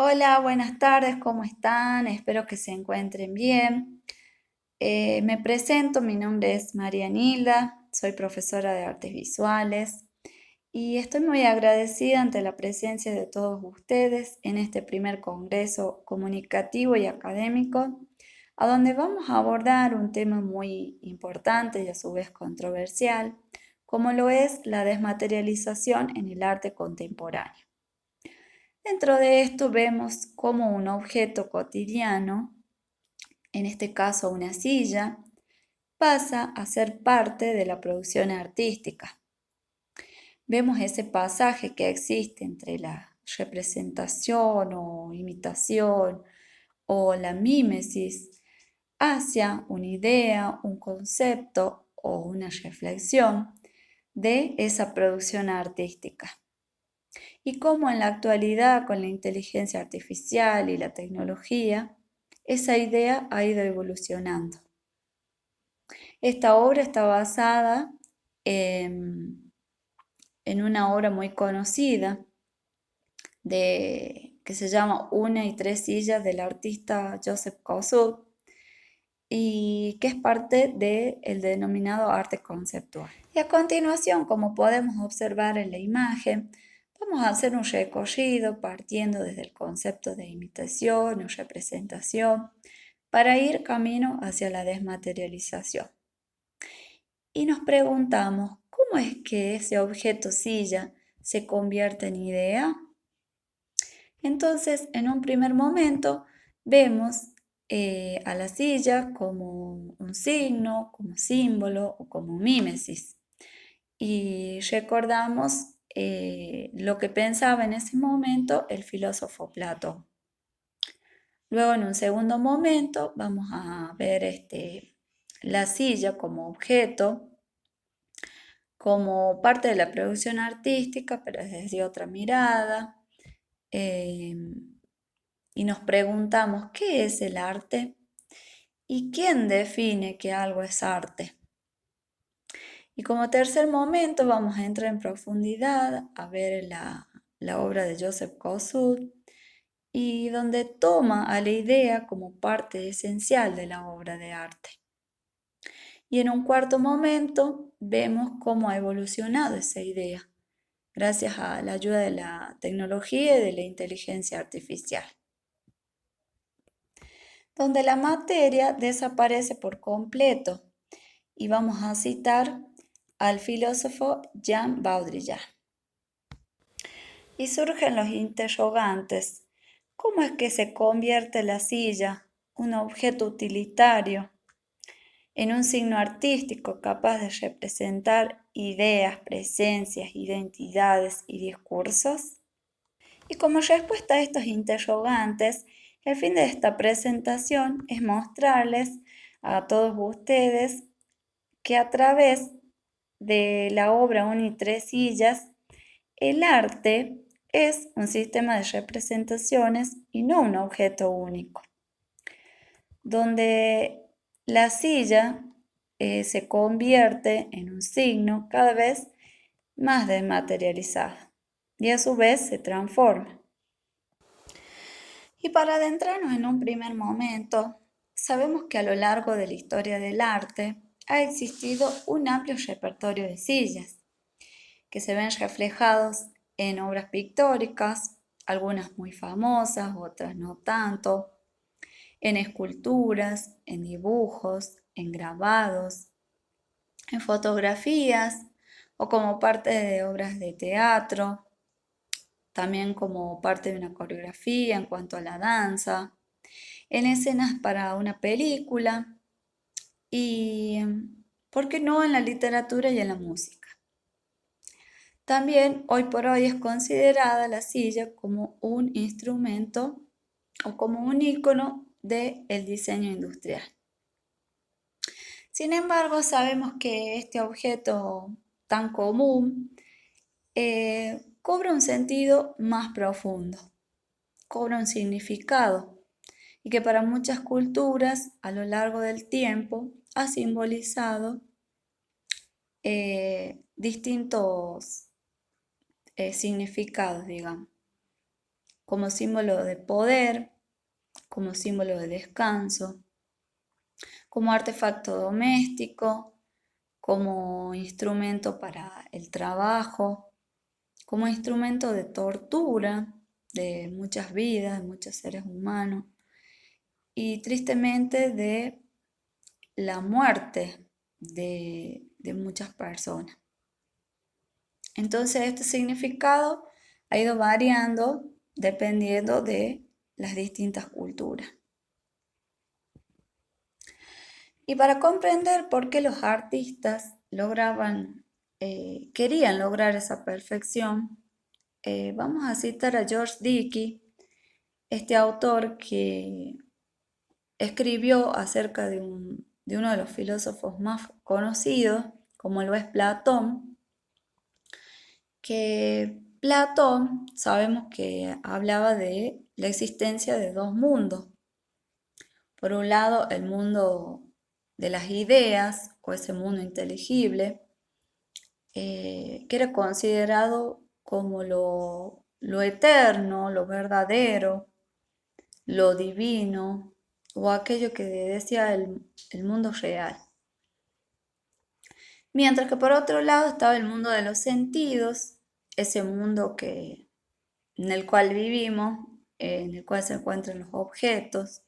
Hola, buenas tardes, ¿cómo están? Espero que se encuentren bien. Me presento, mi nombre es María Nilda, soy profesora de artes visuales y estoy muy agradecida ante la presencia de todos ustedes en este primer congreso comunicativo y académico, a donde vamos a abordar un tema muy importante y a su vez controversial, como lo es la desmaterialización en el arte contemporáneo. Dentro de esto vemos cómo un objeto cotidiano, en este caso una silla, pasa a ser parte de la producción artística. Vemos ese pasaje que existe entre la representación o imitación o la mímesis hacia una idea, un concepto o una reflexión de esa producción artística. Y cómo en la actualidad, con la inteligencia artificial y la tecnología, esa idea ha ido evolucionando. Esta obra está basada en, en una obra muy conocida que se llama Una y tres sillas del artista Joseph Kosuth y que es parte del denominado arte conceptual. Y a continuación, como podemos observar en la imagen, vamos a hacer un recorrido partiendo desde el concepto de imitación o representación para ir camino hacia la desmaterialización. Y nos preguntamos, ¿cómo es que ese objeto silla se convierte en idea? Entonces, en un primer momento, vemos a la silla como un signo, como símbolo o como mímesis. Y recordamos lo que pensaba en ese momento el filósofo Platón. Luego, en un segundo momento, vamos a ver la silla como objeto, como parte de la producción artística, pero desde otra mirada. Eh, y nos preguntamos, ¿qué es el arte? ¿Y quién define que algo es arte? Y como tercer momento vamos a entrar en profundidad a ver la obra de Joseph Kosuth y donde toma a la idea como parte esencial de la obra de arte. Y en un cuarto momento vemos cómo ha evolucionado esa idea gracias a la ayuda de la tecnología y de la inteligencia artificial, donde la materia desaparece por completo. Y vamos a citar al filósofo Jean Baudrillard. Y surgen los interrogantes. ¿Cómo es que se convierte la silla, un objeto utilitario, en un signo artístico capaz de representar ideas, presencias, identidades y discursos? Y como respuesta a estos interrogantes, el fin de esta presentación es mostrarles a todos ustedes que a través de la obra Una y tres sillas, el arte es un sistema de representaciones y no un objeto único, donde la silla se convierte en un signo cada vez más desmaterializado y a su vez se transforma. Y para adentrarnos en un primer momento, sabemos que a lo largo de la historia del arte ha existido un amplio repertorio de sillas que se ven reflejados en obras pictóricas, algunas muy famosas, otras no tanto, en esculturas, en dibujos, en grabados, en fotografías o como parte de obras de teatro, también como parte de una coreografía en cuanto a la danza, en escenas para una película y, ¿por qué no?, en la literatura y en la música. También hoy por hoy es considerada la silla como un instrumento o como un icono del diseño industrial. Sin embargo, sabemos que este objeto tan común cobra un sentido más profundo, cobra un significado y que para muchas culturas a lo largo del tiempo ha simbolizado distintos significados, digamos. como símbolo de poder, como símbolo de descanso, como artefacto doméstico, como instrumento para el trabajo, como instrumento de tortura de muchas vidas, de muchos seres humanos y tristemente de la muerte de muchas personas. Entonces este significado ha ido variando dependiendo de las distintas culturas. Y para comprender por qué los artistas querían lograr esa perfección, vamos a citar a George Dickey, este autor que escribió acerca de uno de los filósofos más conocidos, como lo es Platón, que Platón sabemos que hablaba de la existencia de dos mundos. Por un lado, el mundo de las ideas o ese mundo inteligible, que era considerado como lo eterno, lo verdadero, lo divino o aquello que decía el mundo real. Mientras que por otro lado estaba el mundo de los sentidos, ese mundo en el cual vivimos, en el cual se encuentran los objetos.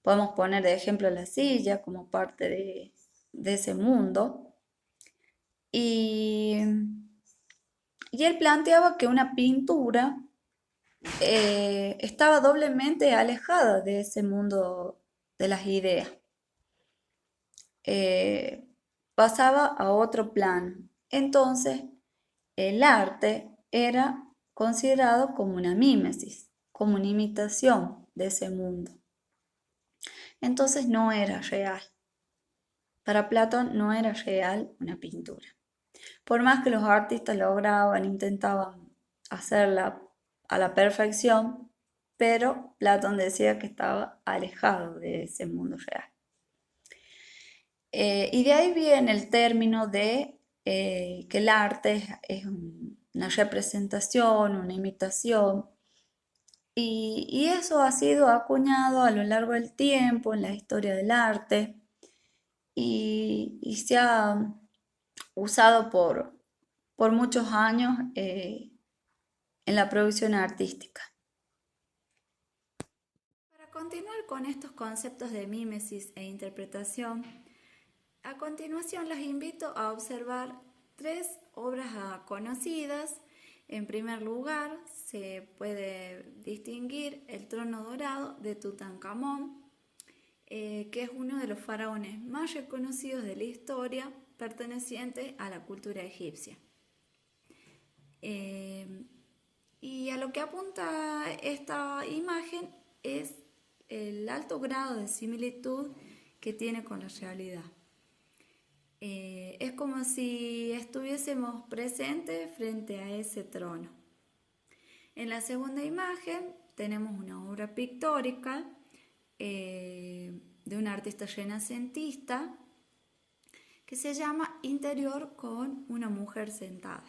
Podemos poner de ejemplo la silla como parte de ese mundo. Y él planteaba que una pintura estaba doblemente alejada de ese mundo de las ideas. Pasaba a otro plano. Entonces, el arte era considerado como una mímesis, como una imitación de ese mundo. Entonces no era real. Para Platón no era real una pintura. Por más que los artistas intentaban hacerla a la perfección, pero Platón decía que estaba alejado de ese mundo real. Y de ahí viene el término de que el arte es una representación, una imitación, y eso ha sido acuñado a lo largo del tiempo en la historia del arte y se ha usado por muchos años en la producción artística. Para continuar con estos conceptos de mímesis e interpretación, a continuación los invito a observar 3 obras conocidas. En primer lugar, se puede distinguir el trono dorado de Tutankamón, que es uno de los faraones más reconocidos de la historia perteneciente a la cultura egipcia. Y a lo que apunta esta imagen es el alto grado de similitud que tiene con la realidad. Es como si estuviésemos presentes frente a ese trono. En la segunda imagen tenemos una obra pictórica de un artista renacentista que se llama Interior con una mujer sentada.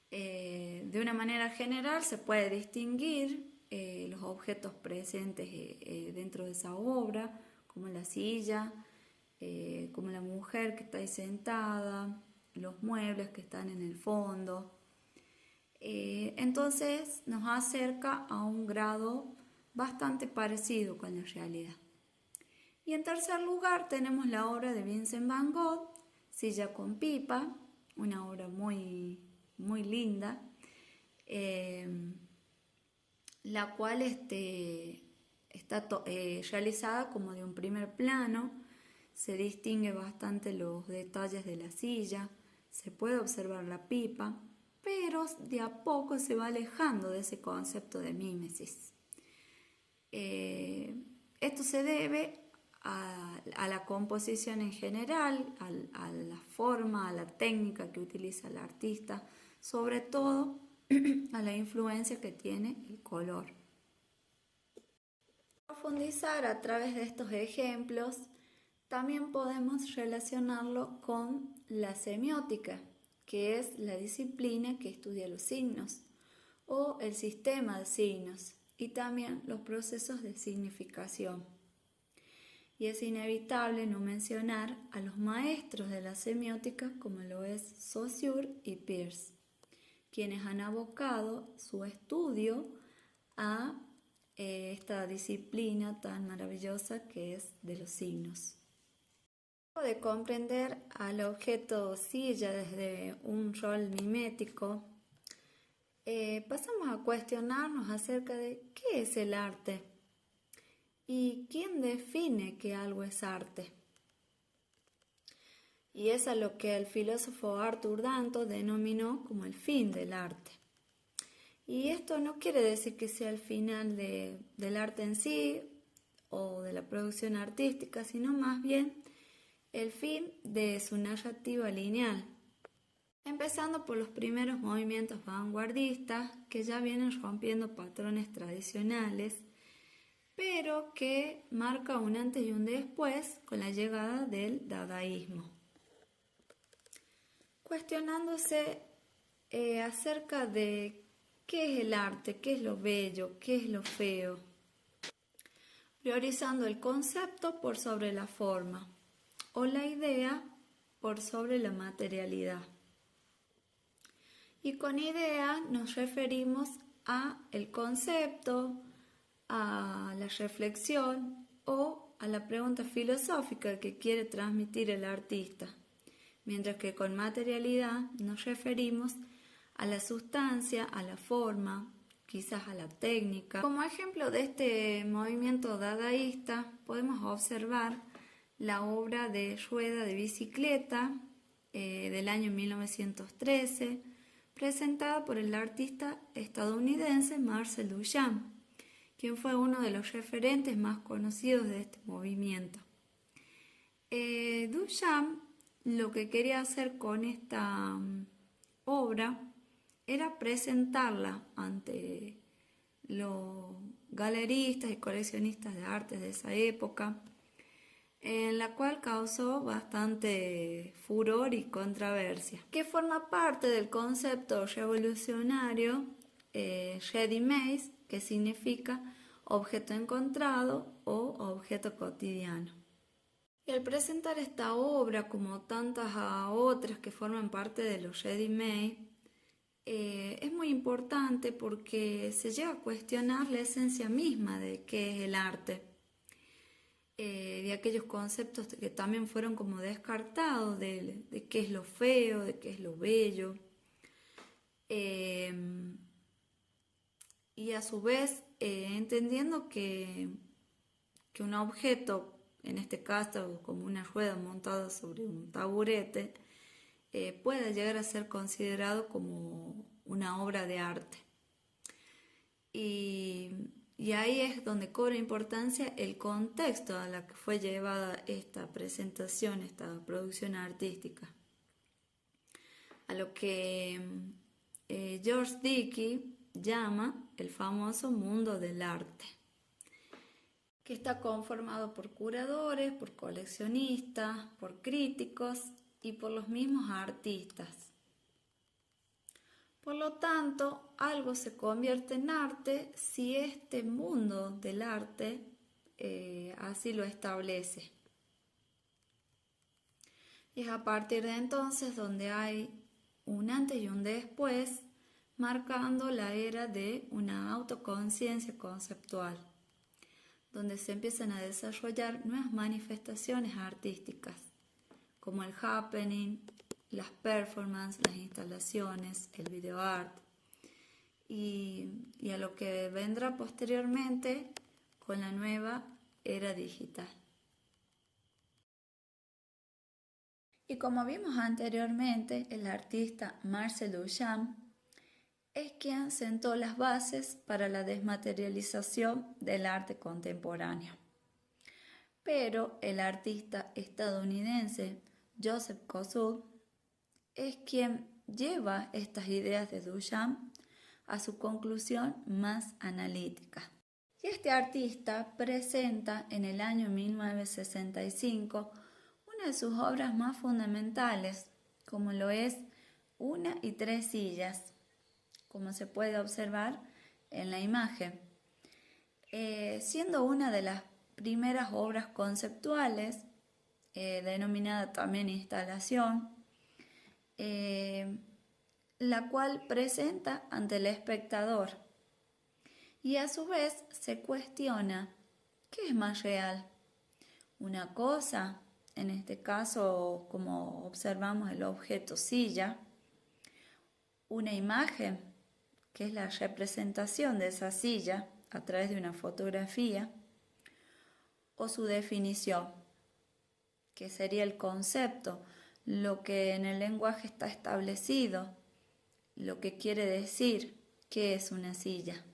De una manera general se puede distinguir los objetos presentes dentro de esa obra, como la silla, como la mujer que está ahí sentada, los muebles que están en el fondo. Entonces nos acerca a un grado bastante parecido con la realidad. Y en tercer lugar tenemos la obra de Vincent Van Gogh, Silla con pipa, una obra muy, muy linda, la cual está realizada como de un primer plano. Se distingue bastante los detalles de la silla, se puede observar la pipa, pero de a poco se va alejando de ese concepto de mímesis. Esto se debe a la composición en general, a la forma, a la técnica que utiliza el artista, sobre todo a la influencia que tiene el color. Profundizar a través de estos ejemplos, también podemos relacionarlo con la semiótica, que es la disciplina que estudia los signos, o el sistema de signos y también los procesos de significación. Y es inevitable no mencionar a los maestros de la semiótica como lo es Saussure y Peirce, quienes han abocado su estudio a esta disciplina tan maravillosa que es de los signos. Luego de comprender al objeto silla desde un rol mimético, pasamos a cuestionarnos acerca de qué es el arte y quién define que algo es arte. Y es a lo que el filósofo Arthur Danto denominó como el fin del arte. Y esto no quiere decir que sea el final del arte en sí o de la producción artística, sino más bien el fin de su narrativa lineal. Empezando por los primeros movimientos vanguardistas que ya vienen rompiendo patrones tradicionales, pero que marca un antes y un después con la llegada del dadaísmo. Cuestionándose acerca de qué es el arte, qué es lo bello, qué es lo feo, priorizando el concepto por sobre la forma o la idea por sobre la materialidad. Y con idea nos referimos a el concepto, a la reflexión o a la pregunta filosófica que quiere transmitir el artista, mientras que con materialidad nos referimos a la sustancia, a la forma, quizás a la técnica. Como ejemplo de este movimiento dadaísta podemos observar la obra de Rueda de Bicicleta del año 1913, presentada por el artista estadounidense Marcel Duchamp, quien fue uno de los referentes más conocidos de este movimiento. Duchamp lo que quería hacer con esta obra era presentarla ante los galeristas y coleccionistas de arte de esa época, en la cual causó bastante furor y controversia, que forma parte del concepto revolucionario ready-made, que significa objeto encontrado o objeto cotidiano. Y al presentar esta obra, como tantas otras que forman parte de los ready-made, es muy importante porque se llega a cuestionar la esencia misma de qué es el arte. De aquellos conceptos que también fueron como descartados de qué es lo feo, de qué es lo bello. Y a su vez entendiendo que un objeto, en este caso como una rueda montada sobre un taburete, puede llegar a ser considerado como una obra de arte. Y ahí es donde cobra importancia el contexto a la que fue llevada esta presentación, esta producción artística. A lo que George Dickey llama el famoso mundo del arte, que está conformado por curadores, por coleccionistas, por críticos y por los mismos artistas. Por lo tanto, algo se convierte en arte si este mundo del arte así lo establece. Y es a partir de entonces donde hay un antes y un después, marcando la era de una autoconciencia conceptual, donde se empiezan a desarrollar nuevas manifestaciones artísticas, como el happening, las performances, las instalaciones, el video art, y a lo que vendrá posteriormente con la nueva era digital. Y como vimos anteriormente, el artista Marcel Duchamp es quien sentó las bases para la desmaterialización del arte contemporáneo. Pero el artista estadounidense Joseph Kosuth es quien lleva estas ideas de Duchamp a su conclusión más analítica. Y este artista presenta en el año 1965 una de sus obras más fundamentales, como lo es Una y tres sillas, como se puede observar en la imagen. Siendo una de las primeras obras conceptuales, denominada también instalación, la cual presenta ante el espectador y a su vez se cuestiona ¿qué es más real? Una cosa, en este caso como observamos el objeto silla, una imagen, que es la representación de esa silla a través de una fotografía, o su definición, que sería el concepto, lo que en el lenguaje está establecido, lo que quiere decir qué es una silla.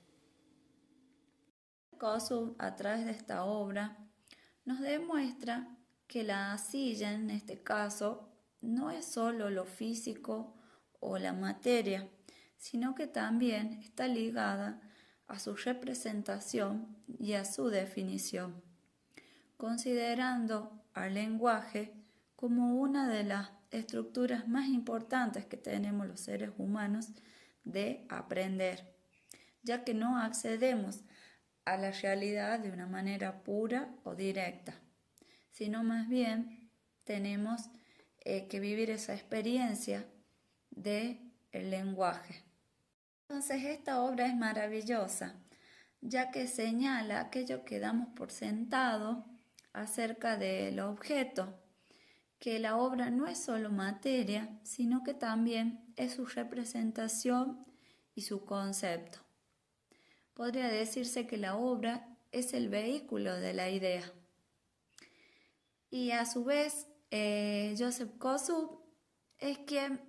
Kossuth, a través de esta obra, nos demuestra que la silla, en este caso, no es solo lo físico o la materia, sino que también está ligada a su representación y a su definición, considerando al lenguaje como una de las estructuras más importantes que tenemos los seres humanos de aprender, ya que no accedemos a la realidad de una manera pura o directa, sino más bien tenemos que vivir esa experiencia del lenguaje. Entonces esta obra es maravillosa, ya que señala aquello que damos por sentado acerca del objeto, que la obra no es solo materia, sino que también es su representación y su concepto. Podría decirse que la obra es el vehículo de la idea. Y a su vez, Joseph Kosuth es quien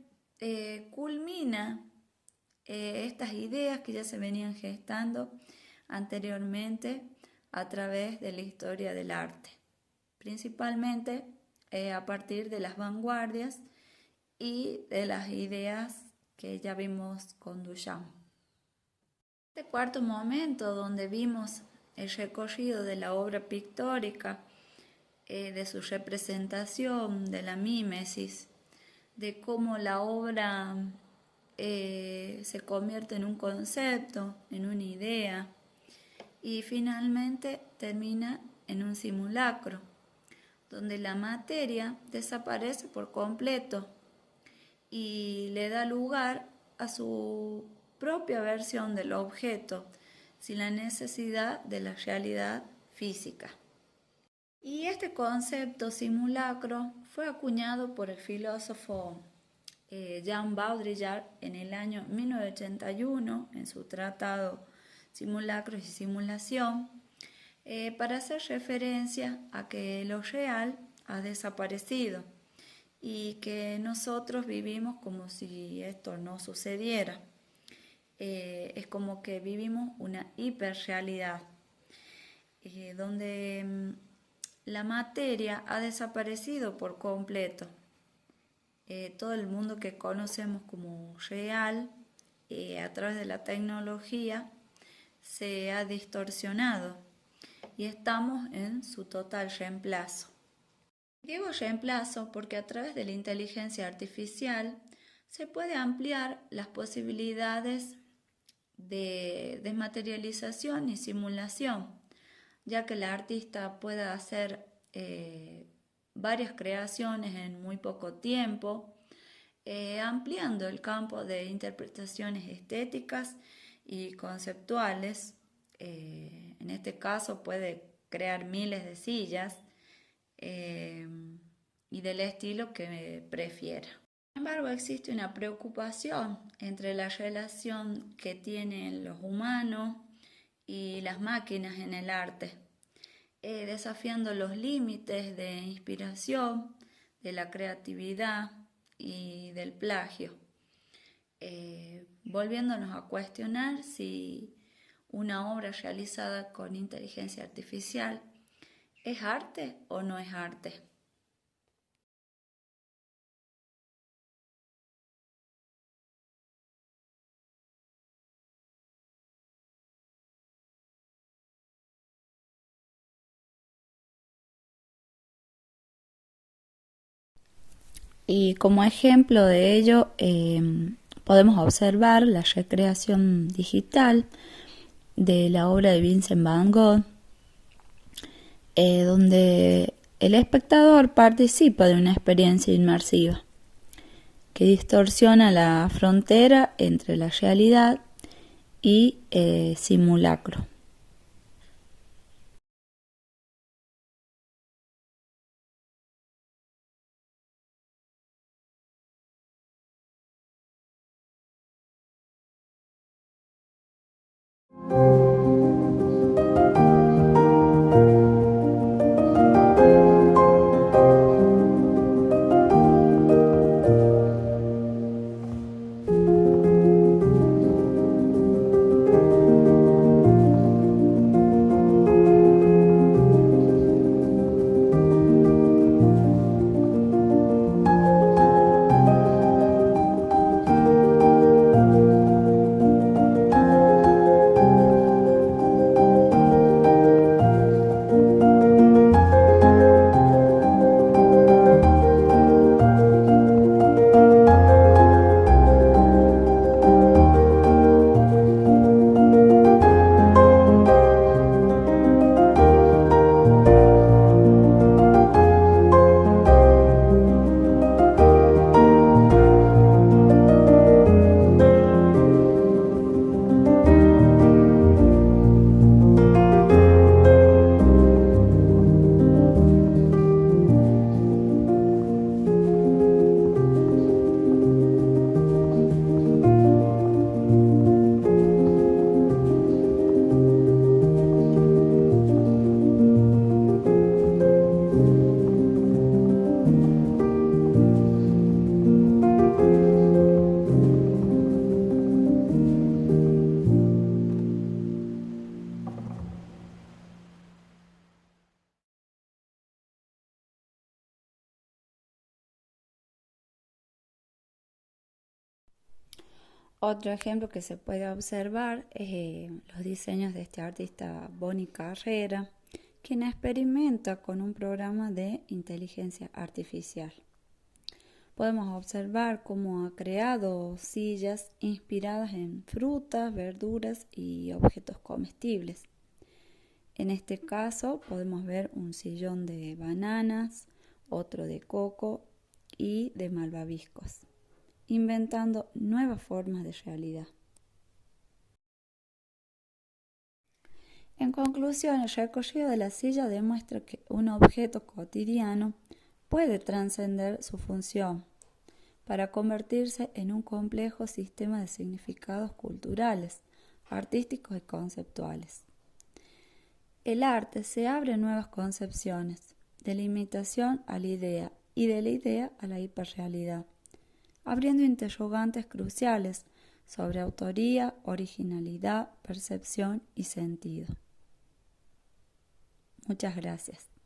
culmina estas ideas que ya se venían gestando anteriormente a través de la historia del arte, principalmente a partir de las vanguardias y de las ideas que ya vimos con Duchamp. Este cuarto momento, donde vimos el recorrido de la obra pictórica, de su representación, de la mímesis, de cómo la obra se convierte en un concepto, en una idea, y finalmente termina en un simulacro, donde la materia desaparece por completo y le da lugar a su propia versión del objeto, sin la necesidad de la realidad física. Y este concepto simulacro fue acuñado por el filósofo Jean Baudrillard en el año 1981 en su tratado Simulacros y Simulación, para hacer referencia a que lo real ha desaparecido y que nosotros vivimos como si esto no sucediera. Es como que vivimos una hiperrealidad, donde la materia ha desaparecido por completo. Todo el mundo que conocemos como real, a través de la tecnología, se ha distorsionado y estamos en su total reemplazo. Digo reemplazo porque a través de la inteligencia artificial se puede ampliar las posibilidades de desmaterialización y simulación, ya que el artista pueda hacer varias creaciones en muy poco tiempo, ampliando el campo de interpretaciones estéticas y conceptuales. En este caso puede crear miles de sillas y del estilo que prefiera. Sin embargo, existe una preocupación entre la relación que tienen los humanos y las máquinas en el arte, desafiando los límites de inspiración, de la creatividad y del plagio, volviéndonos a cuestionar si una obra realizada con inteligencia artificial ¿es arte o no es arte? Y como ejemplo de ello, podemos observar la recreación digital de la obra de Vincent Van Gogh, donde el espectador participa de una experiencia inmersiva que distorsiona la frontera entre la realidad y simulacro. Otro ejemplo que se puede observar es los diseños de este artista Bonnie Carrera, quien experimenta con un programa de inteligencia artificial. Podemos observar cómo ha creado sillas inspiradas en frutas, verduras y objetos comestibles. En este caso podemos ver un sillón de bananas, otro de coco y de malvaviscos, inventando nuevas formas de realidad. En conclusión, el recorrido de la silla demuestra que un objeto cotidiano puede trascender su función para convertirse en un complejo sistema de significados culturales, artísticos y conceptuales. El arte se abre a nuevas concepciones, de la imitación a la idea y de la idea a la hiperrealidad, abriendo interrogantes cruciales sobre autoría, originalidad, percepción y sentido. Muchas gracias.